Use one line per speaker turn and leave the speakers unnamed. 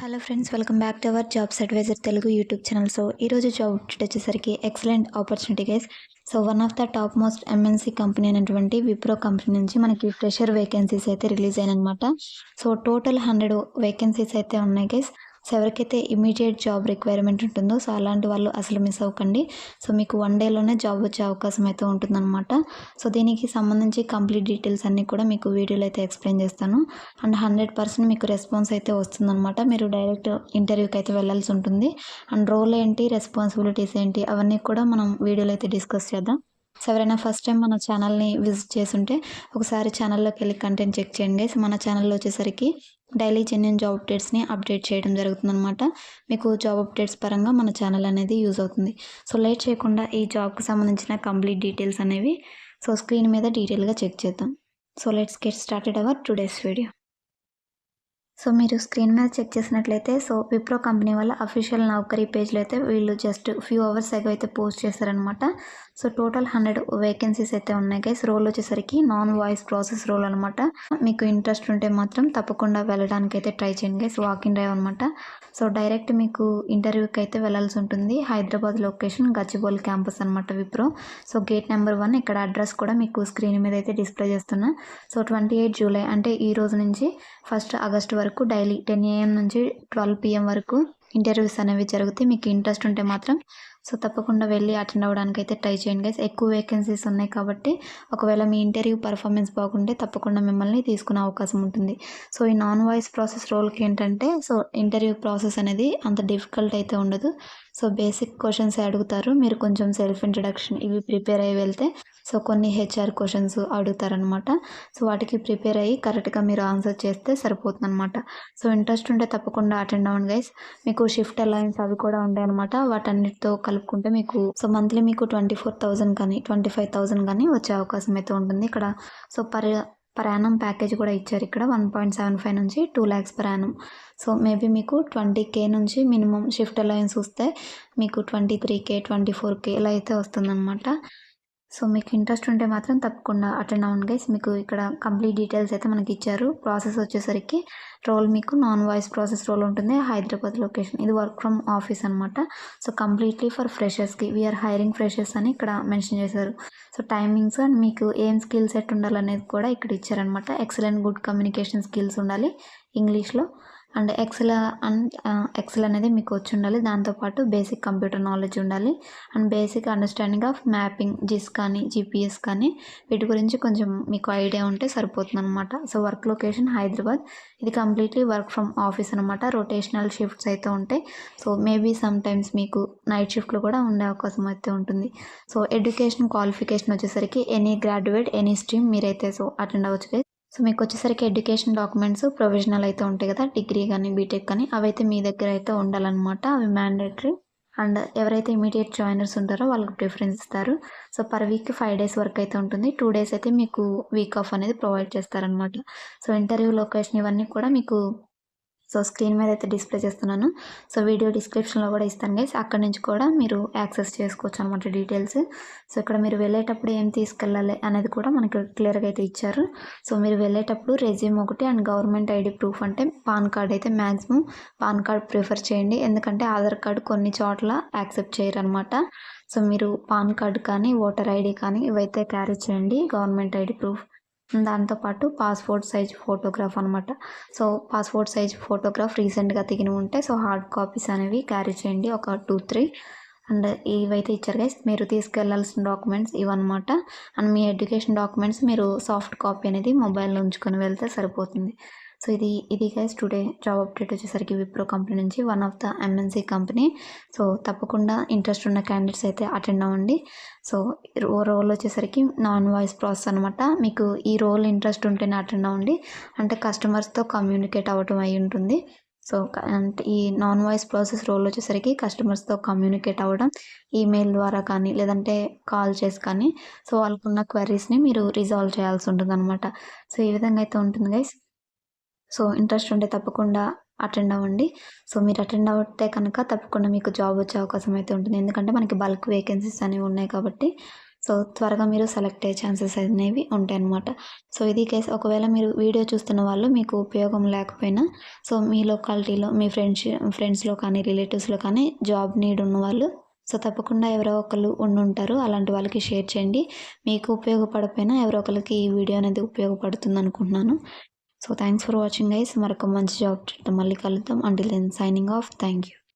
Hello friends, welcome back to our jobs advisor Telugu YouTube channel. So ఈరోజు job update వచ్చేసరికి excellent opportunity guys. So one of the top most MNC company అయినటువంటి Wipro company నుంచి మనకి fresher vacancies అయితే release అయినమాట. So total 100 vacancies అయితే ఉన్నాయి guys. So ఎవరికైతే ఇమీడియట్ జాబ్ రిక్వైర్మెంట్ ఉంటుందో సో అలాంటి వాళ్ళు అసలు మిస్ అవ్వకండి. సో మీకు 1 డేలోనే జాబ్ వచ్చే అవకాశం అయితే ఉంటుందన్నమాట. సో దీనికి సంబంధించి కంప్లీట్ డీటెయిల్స్ అన్నీ కూడా మీకు వీడియోలో అయితే ఎక్స్ప్లెయిన్ చేస్తాను. అండ్ 100% మీకు రెస్పాన్స్ అయితే వస్తుందన్నమాట. మీరు డైరెక్ట్ ఇంటర్వ్యూకి అయితే వెళ్ళాల్సి ఉంటుంది. అండ్ రోల్ ఏంటి, రెస్పాన్సిబిలిటీస్ ఏంటి, అవన్నీ కూడా మనం వీడియోలో అయితే డిస్కస్ చేద్దాం. సో ఎవరైనా ఫస్ట్ టైం మన ఛానల్ని విజిట్ చేస్తుంటే ఒకసారి ఛానల్లోకి వెళ్ళి కంటెంట్ చెక్ చేయండి. సో మన ఛానల్లో వచ్చేసరికి డైలీ జెన్యూన్ జాబ్ అప్డేట్స్ని అప్డేట్ చేయడం జరుగుతుందన్నమాట. మీకు జాబ్ అప్డేట్స్ పరంగా మన ఛానల్ అనేది యూజ్ అవుతుంది. సో లేట్ చేయకుండా ఈ జాబ్కి సంబంధించిన కంప్లీట్ డీటెయిల్స్ అనేవి సో స్క్రీన్ మీద డీటెయిల్గా చెక్ చేద్దాం. So let's get started our today's video. So మీరు స్క్రీన్ మీద చెక్ చేసినట్లయితే సో విప్రో కంపెనీ వాళ్ళ అఫీషియల్ నౌకరీ పేజ్లో అయితే వీళ్ళు జస్ట్ ఫ్యూ అవర్స్ అగో అయితే పోస్ట్ చేశారనమాట. సో టోటల్ 100 వేకెన్సీస్ అయితే ఉన్నాయి గైస్. రోల్ వచ్చేసరికి నాన్ వాయిస్ ప్రాసెస్ రోల్ అనమాట. మీకు ఇంట్రెస్ట్ ఉంటే మాత్రం తప్పకుండా వెళ్ళడానికి అయితే ట్రై చేయండి గైస్. వాకింగ్ డ్రైవ్ అనమాట. సో డైరెక్ట్ మీకు ఇంటర్వ్యూకి అయితే వెళ్ళాల్సి ఉంటుంది. హైదరాబాద్ లొకేషన్ గచ్చిబౌలి క్యాంపస్ అనమాట విప్రో. సో గేట్ నెంబర్ 1 ఇక్కడ అడ్రస్ కూడా మీకు స్క్రీన్ మీద అయితే డిస్ప్లే చేస్తున్నా. సో 28 జూలై అంటే ఈ రోజు నుంచి 1 ఆగస్ట్ వరకు డైలీ 10 AM నుంచి 12 PM వరకు ఇంటర్వ్యూస్ అనేవి జరుగుతాయి. మీకు ఇంట్రెస్ట్ ఉంటే మాత్రం సో తప్పకుండా వెళ్ళి అటెండ్ అవ్వడానికి అయితే ట్రై చేయండి గైస్. ఎక్కువ వేకెన్సీస్ ఉన్నాయి కాబట్టి ఒకవేళ మీ ఇంటర్వ్యూ పర్ఫార్మెన్స్ బాగుంటే తప్పకుండా మిమ్మల్ని తీసుకునే అవకాశం ఉంటుంది. సో ఈ నాన్ వాయిస్ ప్రాసెస్ రోల్కి ఏంటంటే సో ఇంటర్వ్యూ ప్రాసెస్ అనేది అంత డిఫికల్ట్ అయితే ఉండదు. సో బేసిక్ క్వశ్చన్స్ అడుగుతారు. మీరు కొంచెం సెల్ఫ్ ఇంట్రడక్షన్ ఇవి ప్రిపేర్ అయ్యి వెళ్తే సో కొన్ని హెచ్ఆర్ క్వశ్చన్స్ అడుగుతారనమాట. సో వాటికి ప్రిపేర్ అయ్యి కరెక్ట్గా మీరు ఆన్సర్ చేస్తే సరిపోతుంది అనమాట. సో ఇంట్రెస్ట్ ఉంటే తప్పకుండా అటెండ్ అవ్వండి గైస్. మీకు షిఫ్ట్ అలయన్స్ అవి కూడా ఉంటాయి అనమాట. వాటన్నిటితో కలుపుకుంటే మీకు సో మంత్లీ మీకు 24,000 కానీ 25,000 కానీ వచ్చే అవకాశం అయితే ఉంటుంది ఇక్కడ. సో పర్ యానం ప్యాకేజ్ కూడా ఇచ్చారు ఇక్కడ 1.75 నుంచి 2 lakhs per annum. So maybe మీకు 20K నుంచి మినిమం షిఫ్ట్ అలయన్స్ వస్తే మీకు 23K 24K ఇలా అయితే వస్తుందన్నమాట. సో మీకు ఇంట్రెస్ట్ ఉంటే మాత్రం తప్పకుండా అటెండ్ అవ్వండి గైస్. మీకు ఇక్కడ కంప్లీట్ డీటెయిల్స్ అయితే మనకి ఇచ్చారు. ప్రాసెస్ వచ్చేసరికి రోల్ మీకు నాన్ వాయిస్ ప్రాసెస్ రోల్ ఉంటుంది. హైదరాబాద్ లొకేషన్ ఇది వర్క్ ఫ్రమ్ ఆఫీస్ అనమాట. సో కంప్లీట్లీ ఫర్ ఫ్రెషర్స్కి వీఆర్ హైరింగ్ ఫ్రెషర్స్ అని ఇక్కడ మెన్షన్ చేశారు. సో టైమింగ్స్ అండ్ మీకు ఏం స్కిల్ సెట్ ఉండాలనేది కూడా ఇక్కడ ఇచ్చారనమాట. ఎక్సలెంట్ గుడ్ కమ్యూనికేషన్ స్కిల్స్ ఉండాలి ఇంగ్లీష్లో. అండ్ ఎక్సెల్ అనేది మీకు వచ్చి ఉండాలి. దాంతోపాటు బేసిక్ కంప్యూటర్ నాలెడ్జ్ ఉండాలి. And basic understanding of mapping GIS కానీ జీపీఎస్ కానీ వీటి గురించి కొంచెం మీకు ఐడియా ఉంటే సరిపోతుంది అనమాట. So work location Hyderabad. ఇది కంప్లీట్లీ వర్క్ ఫ్రమ్ ఆఫీస్ అనమాట. రొటేషనల్ షిఫ్ట్స్ అయితే ఉంటాయి. సో మేబీ సమ్ టైమ్స్ మీకు నైట్ షిఫ్ట్లో కూడా ఉండే అవకాశం అయితే ఉంటుంది. సో ఎడ్యుకేషన్ క్వాలిఫికేషన్ వచ్చేసరికి ఎనీ గ్రాడ్యుయేట్ ఎనీ స్ట్రీమ్ మీరైతే సో అటెండ్ అవ్వచ్చు. సో మీకు వచ్చేసరికి ఎడ్యుకేషన్ డాక్యుమెంట్స్ ప్రొవిజనల్ అయితే ఉంటాయి కదా, డిగ్రీ కానీ బీటెక్ కానీ అవైతే మీ దగ్గర అయితే ఉండాలన్నమాట. అవి మ్యాండేటరీ. అండ్ ఎవరైతే ఇమీడియట్ జాయినర్స్ ఉంటారో వాళ్ళకి ప్రిఫరెన్స్ ఇస్తారు. So per week 5 days work అయితే ఉంటుంది. 2 days అయితే మీకు వీక్ ఆఫ్ అనేది ప్రొవైడ్ చేస్తారనమాట. సో ఇంటర్వ్యూ లొకేషన్ ఇవన్నీ కూడా మీకు సో స్క్రీన్ మీద అయితే డిస్ప్లే చేస్తున్నాను. సో వీడియో డిస్క్రిప్షన్లో కూడా ఇస్తాను గైస్. అక్కడ నుంచి కూడా మీరు యాక్సెస్ చేసుకోవచ్చు అనమాట డీటెయిల్స్. సో ఇక్కడ మీరు వెళ్ళేటప్పుడు ఏం తీసుకెళ్ళాలి అనేది కూడా మనకి క్లియర్గా అయితే ఇచ్చారు. సో మీరు వెళ్ళేటప్పుడు రెజ్యూమ్ ఒకటి అండ్ గవర్నమెంట్ ఐడి ప్రూఫ్ అంటే పాన్ కార్డ్ అయితే మ్యాక్సిమం పాన్ కార్డ్ ప్రిఫర్ చేయండి. ఎందుకంటే ఆధార్ కార్డ్ కొన్ని చోట్ల యాక్సెప్ట్ చేయరు అనమాట. సో మీరు పాన్ కార్డ్ కానీ ఓటర్ ఐడి కానీ ఇవైతే క్యారీ చేయండి. గవర్నమెంట్ ఐడి ప్రూఫ్ దాంతోపాటు పాస్పోర్ట్ సైజ్ ఫోటోగ్రాఫ్ అనమాట. సో పాస్పోర్ట్ సైజ్ ఫోటోగ్రాఫ్ రీసెంట్గా దిగినవి ఉంటే సో హార్డ్ కాపీస్ అనేవి క్యారీ చేయండి ఒక 2-3. అండ్ ఇవైతే ఇచ్చారు గైస్. మీరు తీసుకెళ్లాల్సిన డాక్యుమెంట్స్ ఇవన్నమాట. అండ్ మీ ఎడ్యుకేషన్ డాక్యుమెంట్స్ మీరు సాఫ్ట్ కాపీ అనేది మొబైల్లో ఉంచుకొని వెళ్తే సరిపోతుంది. సో ఇది గైస్ టుడే జాబ్ అప్డేట్ వచ్చేసరికి విప్రో కంపెనీ నుంచి one of the MNC company. So తప్పకుండా ఇంట్రెస్ట్ ఉన్న క్యాండిడేట్స్ అయితే అటెండ్ అవ్వండి. సో రోల్ వచ్చేసరికి నాన్ వాయిస్ ప్రాసెస్ అనమాట. మీకు ఈ రోల్ ఇంట్రెస్ట్ ఉంటేనే అటెండ్ అవ్వండి. అంటే కస్టమర్స్తో కమ్యూనికేట్ అవ్వటం అయి ఉంటుంది. సో అంటే ఈ నాన్ వాయిస్ ప్రాసెస్ రోల్ వచ్చేసరికి కస్టమర్స్తో కమ్యూనికేట్ అవ్వడం ఈమెయిల్ ద్వారా కానీ లేదంటే కాల్ చేసి కానీ సో వాళ్ళకున్న క్వెరీస్ని మీరు రిజాల్వ్ చేయాల్సి ఉంటుంది అనమాట. సో ఈ విధంగా అయితే ఉంటుంది గైస్. సో ఇంట్రెస్ట్ ఉంటే తప్పకుండా అటెండ్ అవ్వండి. సో మీరు అటెండ్ అవుతే కనుక తప్పకుండా మీకు జాబ్ వచ్చే అవకాశం అయితే ఉంటుంది. ఎందుకంటే మనకి బల్క్ వేకెన్సీస్ అనేవి ఉన్నాయి కాబట్టి. సో త్వరగా మీరు సెలెక్ట్ అయ్యే ఛాన్సెస్ అనేవి ఉంటాయన్నమాట. సో ఇది కేస్ ఒకవేళ మీరు వీడియో చూస్తున్న వాళ్ళు మీకు ఉపయోగం లేకపోయినా సో మీ లొకాలిటీలో మీ ఫ్రెండ్స్‌లో కానీ, రిలేటివ్స్‌లో కానీ జాబ్ నీడ్ ఉన్నవాళ్ళు సో తప్పకుండా ఎవరో ఒకళ్ళు ఉండుంటారు. అలాంటి వాళ్ళకి షేర్ చేయండి. మీకు ఉపయోగపడకపోయినా ఎవరో ఒకళ్ళకి ఈ వీడియో అనేది ఉపయోగపడుతుందనుకుంటున్నాను. So thanks for watching guys. మరొక మంచి జాబ్ మళ్ళీ కలుద్దాం. Until then signing off. Thank you.